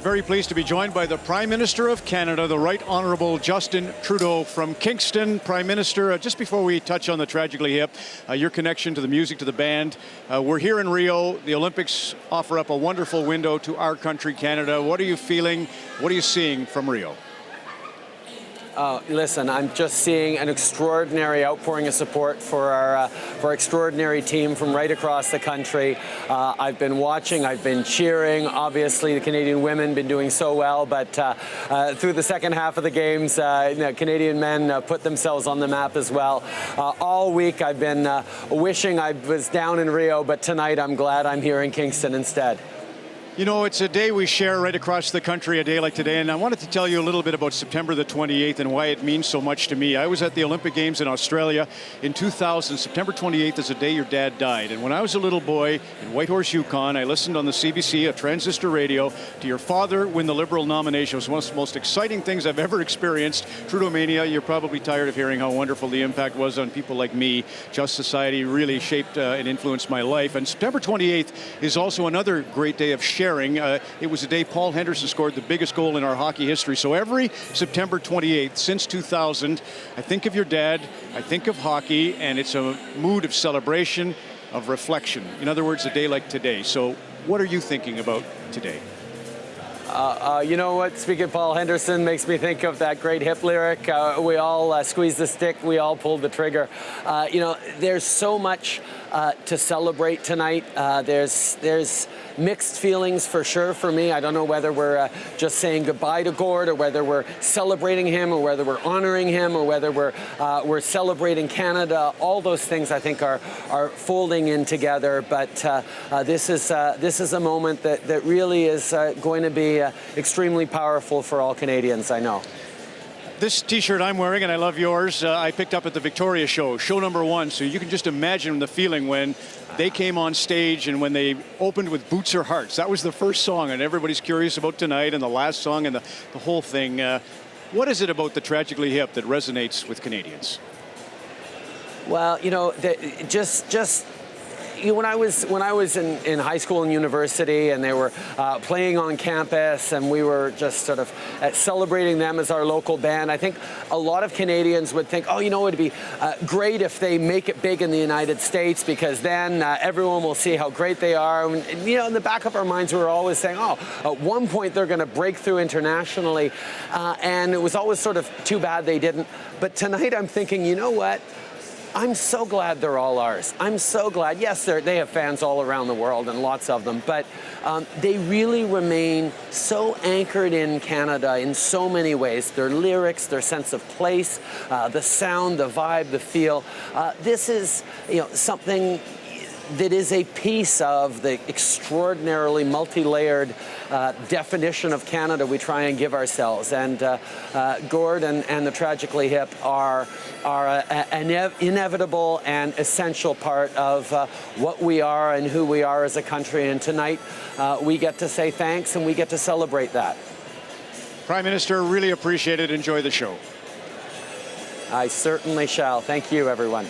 Very pleased to be joined by the Prime Minister of Canada, the Right Honourable Justin Trudeau from Kingston. Prime Minister, just before we touch on the Tragically Hip, your connection to the music, to the band, we're here in Rio. The Olympics offer up a wonderful window to our country, Canada. What are you feeling? What are you seeing from Rio? Listen, I'm just seeing an extraordinary outpouring of support for our extraordinary team from right across the country. I've been watching, I've been cheering. Obviously, the Canadian women been doing so well, but through the second half of the games, Canadian men put themselves on the map as well. All week, I've been wishing I was down in Rio, but tonight I'm glad I'm here in Kingston instead. You know, it's a day we share right across the country, a day like today, and I wanted to tell you a little bit about September the 28th and why it means so much to me. I was at the Olympic Games in Australia in 2000. September 28th is the day your dad died. And when I was a little boy in Whitehorse, Yukon, I listened on the CBC, a transistor radio, to your father win the Liberal nomination. It was one of the most exciting things I've ever experienced. Trudeau-mania, you're probably tired of hearing how wonderful the impact was on people like me. Just Society really shaped and influenced my life. And September 28th is also another great day of sharing. It was the day Paul Henderson scored the biggest goal in our hockey history. So every September 28th since 2000, I think of your dad, I think of hockey, and it's a mood of celebration, of reflection. In other words, a day like today. So what are you thinking about today? You know what? Speaking of Paul Henderson makes me think of that great Hip lyric. We all squeezed the stick, we all pulled the trigger. There's so much to celebrate tonight. There's mixed feelings for sure for me. I don't know whether we're just saying goodbye to Gord, or whether we're celebrating him, or whether we're honoring him, or whether we're celebrating Canada. All those things I think are folding in together. But this is a moment that really is going to be extremely powerful for all Canadians, I know. This T-shirt I'm wearing, and I love yours, I picked up at the Victoria show number 1. So you can just imagine the feeling when they came on stage and when they opened with Boots or Hearts. That was the first song, and everybody's curious about tonight and the last song and the whole thing. What is it about the Tragically Hip that resonates with Canadians? Well, when I was in high school and university, and they were playing on campus, and we were just sort of celebrating them as our local band, I think a lot of Canadians would think, oh, it'd be great if they make it big in the United States, because then everyone will see how great they are. And, in the back of our minds, we were always saying, oh, at one point they're going to break through internationally, and it was always sort of too bad they didn't. But tonight I'm thinking, you know what? I'm so glad they're all ours. I'm so glad. Yes, they have fans all around the world, and lots of them, but they really remain so anchored in Canada in so many ways. Their lyrics, their sense of place, the sound, the vibe, the feel. This is something that is a piece of the extraordinarily multi-layered definition of Canada we try and give ourselves. And Gord and the Tragically Hip are an inevitable and essential part of what we are and who we are as a country. And tonight we get to say thanks, and we get to celebrate that. Prime Minister, really appreciate it. Enjoy the show. I certainly shall. Thank you, everyone.